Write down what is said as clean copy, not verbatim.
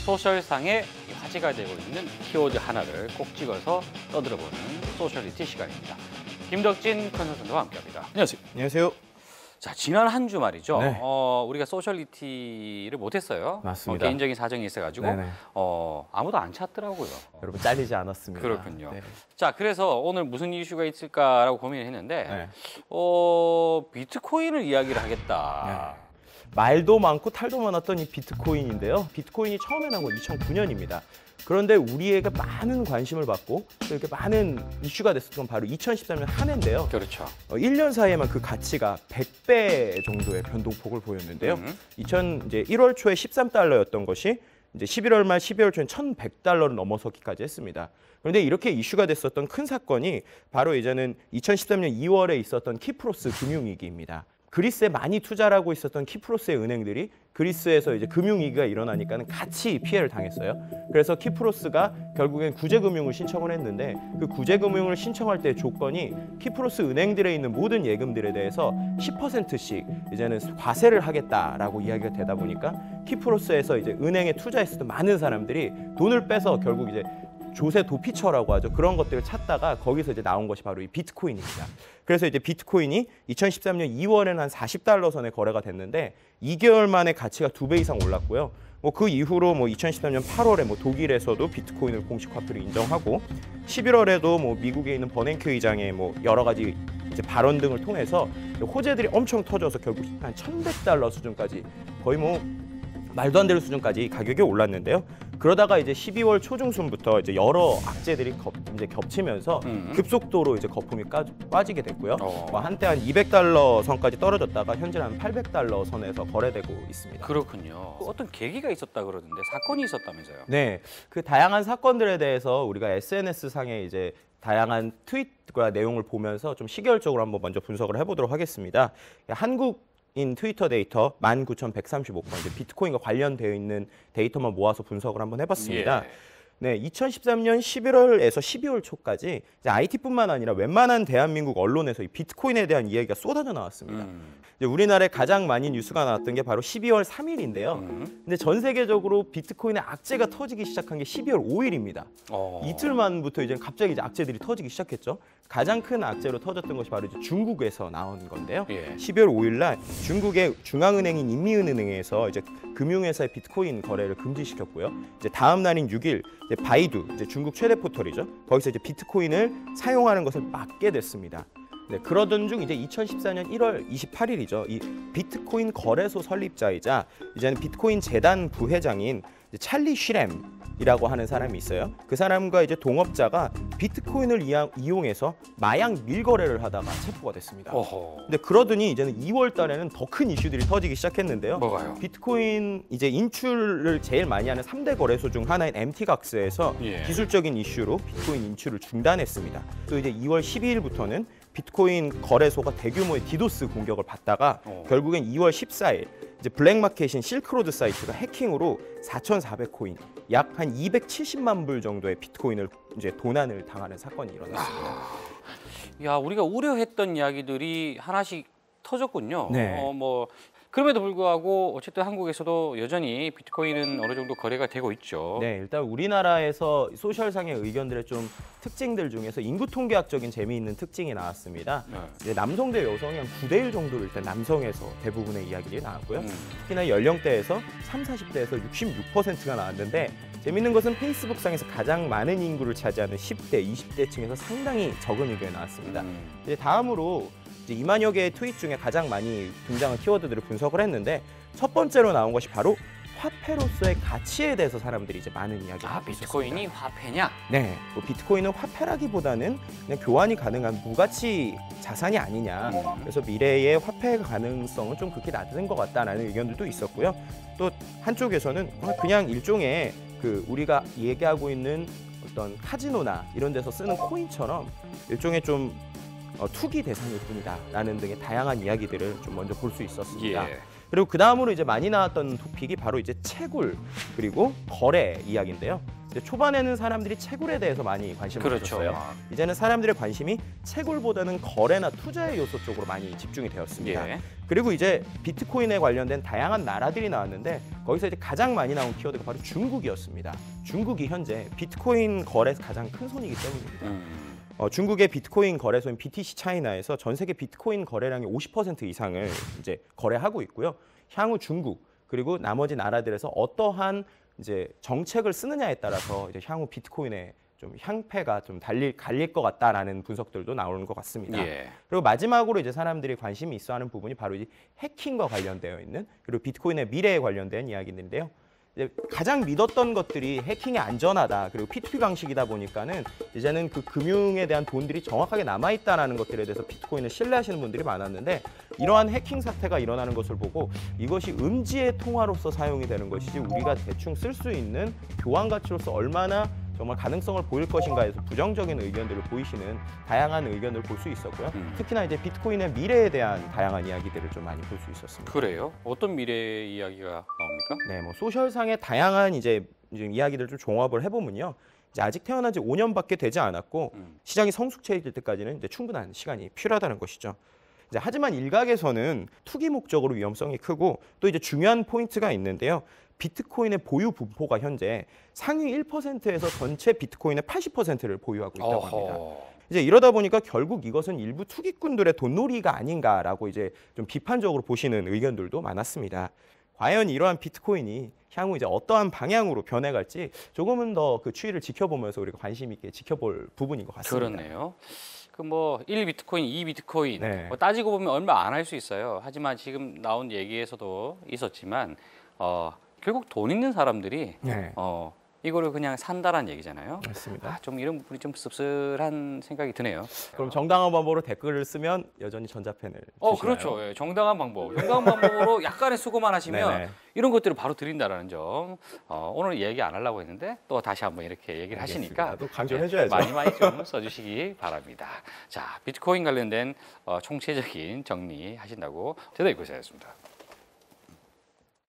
소셜상에 화제가 되고 있는 키워드 하나를 꼭 찍어서 떠들어보는 소셜리티 시간입니다. 김덕진 컨설턴트와 함께합니다. 안녕하세요. 안녕하세요. 자, 지난 한 주 말이죠. 네. 우리가 소셜리티를 못했어요. 맞습니다. 개인적인 사정이 있어가지고 네네. 아무도 안 찾더라고요. 여러분 잘리지 않았습니다. 그렇군요. 네. 자, 그래서 오늘 무슨 이슈가 있을까라고 고민을 했는데 네. 비트코인을 이야기를 하겠다. 네. 말도 많고 탈도 많았던 이 비트코인인데요. 비트코인이 처음에 나온 건 2009년입니다. 그런데 우리에게 많은 관심을 받고 또 이렇게 많은 이슈가 됐었던 건 바로 2013년 한 해인데요. 그렇죠. 1년 사이에만 그 가치가 100배 정도의 변동폭을 보였는데요. 1월 초에 13달러였던 것이 이제 11월 말 12월 초엔 1,100달러를 넘어서기까지 했습니다. 그런데 이렇게 이슈가 됐었던 큰 사건이 바로 이제는 2013년 2월에 있었던 키프로스 금융위기입니다. 그리스에 많이 투자를 하고 있었던 키프로스의 은행들이 그리스에서 이제 금융위기가 일어나니까는 같이 피해를 당했어요. 그래서 키프로스가 결국엔 구제금융을 신청을 했는데 그 구제금융을 신청할 때 조건이 키프로스 은행들에 있는 모든 예금들에 대해서 10%씩 이제는 과세를 하겠다라고 이야기가 되다 보니까 키프로스에서 이제 은행에 투자했었던 많은 사람들이 돈을 빼서 결국 이제 조세 도피처라고 하죠. 그런 것들을 찾다가 거기서 이제 나온 것이 바로 이 비트코인입니다. 그래서 이제 비트코인이 2013년 2월에는 한 40달러 선에 거래가 됐는데 2개월 만에 가치가 2배 이상 올랐고요. 그 이후로 2013년 8월에 독일에서도 비트코인을 공식 화폐로 인정하고 11월에도 미국에 있는 버냉키 의장의 여러 가지 이제 발언 등을 통해서 호재들이 엄청 터져서 결국 한 1,100달러 수준까지 거의 말도 안 되는 수준까지 가격이 올랐는데요. 그러다가 이제 12월 초중순부터 이제 여러 악재들이 이제 겹치면서 급속도로 이제 거품이 빠지게 됐고요. 한때 한 200달러 선까지 떨어졌다가 현재는 한 800달러 선에서 거래되고 있습니다. 그렇군요. 어떤 계기가 있었다 그러던데 사건이 있었다면서요? 네, 그 다양한 사건들에 대해서 우리가 SNS 상에 이제 다양한 트윗과 내용을 보면서 좀 시계열적으로 한번 먼저 분석을 해보도록 하겠습니다. 한국인 트위터 데이터 19,135건, 이제 비트코인과 관련되어 있는 데이터만 모아서 분석을 한번 해봤습니다. 예. 네, 2013년 11월에서 12월 초까지 이제 IT뿐만 아니라 웬만한 대한민국 언론에서 이 비트코인에 대한 이야기가 쏟아져 나왔습니다. 이제 우리나라에 가장 많이 뉴스가 나왔던 게 바로 12월 3일인데요. 근데 전 세계적으로 비트코인의 악재가 터지기 시작한 게 12월 5일입니다. 이틀만부터 이제 갑자기 이제 악재들이 터지기 시작했죠. 가장 큰 악재로 터졌던 것이 바로 이제 중국에서 나온 건데요. 예. 12월 5일 날 중국의 중앙은행인 인민은행에서 이제 금융회사의 비트코인 거래를 금지시켰고요. 이제 다음 날인 6일 이제 바이두, 이제 중국 최대 포털이죠. 거기서 이제 비트코인을 사용하는 것을 막게 됐습니다. 네, 그러던 중 이제 2014년 1월 28일이죠. 이 비트코인 거래소 설립자이자 이제는 비트코인 재단 부회장인 찰리 쉬램이라고 하는 사람이 있어요. 그 사람과 이제 동업자가 비트코인을 이용해서 마약 밀거래를 하다가 체포가 됐습니다. 근데 그러더니 이제는 2월 달에는 더 큰 이슈들이 터지기 시작했는데요. 뭐가요? 비트코인 이제 인출을 제일 많이 하는 3대 거래소 중 하나인 MT각스에서 예. 기술적인 이슈로 비트코인 인출을 중단했습니다. 또 이제 2월 12일부터는 비트코인 거래소가 대규모의 디도스 공격을 받다가 결국엔 2월 14일 이제 블랙마켓인 실크로드 사이트가 해킹으로 4,400코인, 약 한 270만 불 정도의 비트코인을 이제 도난을 당하는 사건이 일어났습니다. 야, 우리가 우려했던 이야기들이 하나씩 터졌군요. 네. 그럼에도 불구하고 어쨌든 한국에서도 여전히 비트코인은 어느 정도 거래가 되고 있죠. 네, 일단 우리나라에서 소셜상의 의견들의 좀 특징들 중에서 인구 통계학적인 재미있는 특징이 나왔습니다. 네. 이제 남성 대 여성이 한 9대1 정도로 일단 남성에서 대부분의 이야기들이 나왔고요. 특히나 연령대에서 30, 40대에서 66%가 나왔는데 재밌는 것은 페이스북상에서 가장 많은 인구를 차지하는 10대, 20대 층에서 상당히 적은 의견이 나왔습니다. 이제 다음으로 이제 2만여 개의 트윗 중에 가장 많이 등장한 키워드들을 분석을 했는데 첫 번째로 나온 것이 바로 화폐로서의 가치에 대해서 사람들이 이제 많은 이야기를 하고 있었습니다. 비트코인이 화폐냐? 네, 비트코인은 화폐라기보다는 그냥 교환이 가능한 무가치 자산이 아니냐. 그래서 미래의 화폐 가능성은 좀 그렇게 낮은 것 같다라는 의견들도 있었고요. 또 한쪽에서는 그냥 일종의 우리가 얘기하고 있는 어떤 카지노나 이런 데서 쓰는 코인처럼 일종의 좀 투기 대상일 뿐이다라는 등의 다양한 이야기들을 좀 먼저 볼 수 있었습니다. 예. 그리고 그 다음으로 이제 많이 나왔던 토픽이 바로 이제 채굴 그리고 거래 이야기인데요. 이제 초반에는 사람들이 채굴에 대해서 많이 관심을 그렇죠. 가졌어요. 이제는 사람들의 관심이 채굴보다는 거래나 투자의 요소 쪽으로 많이 집중이 되었습니다. 예. 그리고 이제 비트코인에 관련된 다양한 나라들이 나왔는데 거기서 이제 가장 많이 나온 키워드가 바로 중국이었습니다. 중국이 현재 비트코인 거래에서 가장 큰 손이기 때문입니다. 중국의 비트코인 거래소인 BTC 차이나에서 전 세계 비트코인 거래량의 50% 이상을 이제 거래하고 있고요. 향후 중국 그리고 나머지 나라들에서 어떠한 이제 정책을 쓰느냐에 따라서 이제 향후 비트코인의 좀 향패가 좀 갈릴 것 같다라는 분석들도 나오는 것 같습니다. 예. 그리고 마지막으로 이제 사람들이 관심이 있어하는 부분이 바로 이 해킹과 관련되어 있는 그리고 비트코인의 미래에 관련된 이야기인데요. 이제 가장 믿었던 것들이 해킹이 안전하다 그리고 P2P 방식이다 보니까는 이제는 그 금융에 대한 돈들이 정확하게 남아있다는 것들에 대해서 비트코인을 신뢰하시는 분들이 많았는데 이러한 해킹 사태가 일어나는 것을 보고 이것이 음지의 통화로서 사용이 되는 것이지 우리가 대충 쓸 수 있는 교환 가치로서 얼마나 정말 가능성을 보일 것인가에서 부정적인 의견들을 보이시는 다양한 의견을 볼 수 있었고요. 특히나 이제 비트코인의 미래에 대한 다양한 이야기들을 좀 많이 볼 수 있었습니다. 그래요? 어떤 미래 이야기가 나옵니까? 네, 뭐 소셜상의 다양한 이제 이야기들 좀 종합을 해보면요. 이제 아직 태어난 지 5년밖에 되지 않았고 시장이 성숙해질 때까지는 이제 충분한 시간이 필요하다는 것이죠. 이제 하지만 일각에서는 투기 목적으로 위험성이 크고 또 이제 중요한 포인트가 있는데요. 비트코인의 보유 분포가 현재 상위 1%에서 전체 비트코인의 80%를 보유하고 있다고 합니다. 이제 이러다 보니까 결국 이것은 일부 투기꾼들의 돈놀이가 아닌가라고 이제 좀 비판적으로 보시는 의견들도 많았습니다. 과연 이러한 비트코인이 향후 이제 어떠한 방향으로 변해갈지 조금은 더 그 추이를 지켜보면서 우리가 관심 있게 지켜볼 부분인 것 같습니다. 그렇네요. 그 뭐 1비트코인, 2비트코인 네. 뭐 따지고 보면 얼마 안 할 수 있어요. 하지만 지금 나온 얘기에서도 있었지만 결국 돈 있는 사람들이 네. 이거를 그냥 산다란 얘기잖아요. 맞습니다. 좀 이런 부분이 좀 씁쓸한 생각이 드네요. 그럼 정당한 방법으로 댓글을 쓰면 여전히 전자펜을 주시나요? 그렇죠. 예, 정당한 방법. 정당한 방법으로 약간의 수고만 하시면 네네. 이런 것들을 바로 드린다라는 점. 오늘 얘기 안 하려고 했는데 또 다시 한번 이렇게 얘기를 하시니까 또 강조를 해줘야죠. 많이 좀 써주시기 바랍니다. 자, 비트코인 관련된 총체적인 정리 하신다고 대단히 고생하셨습니다.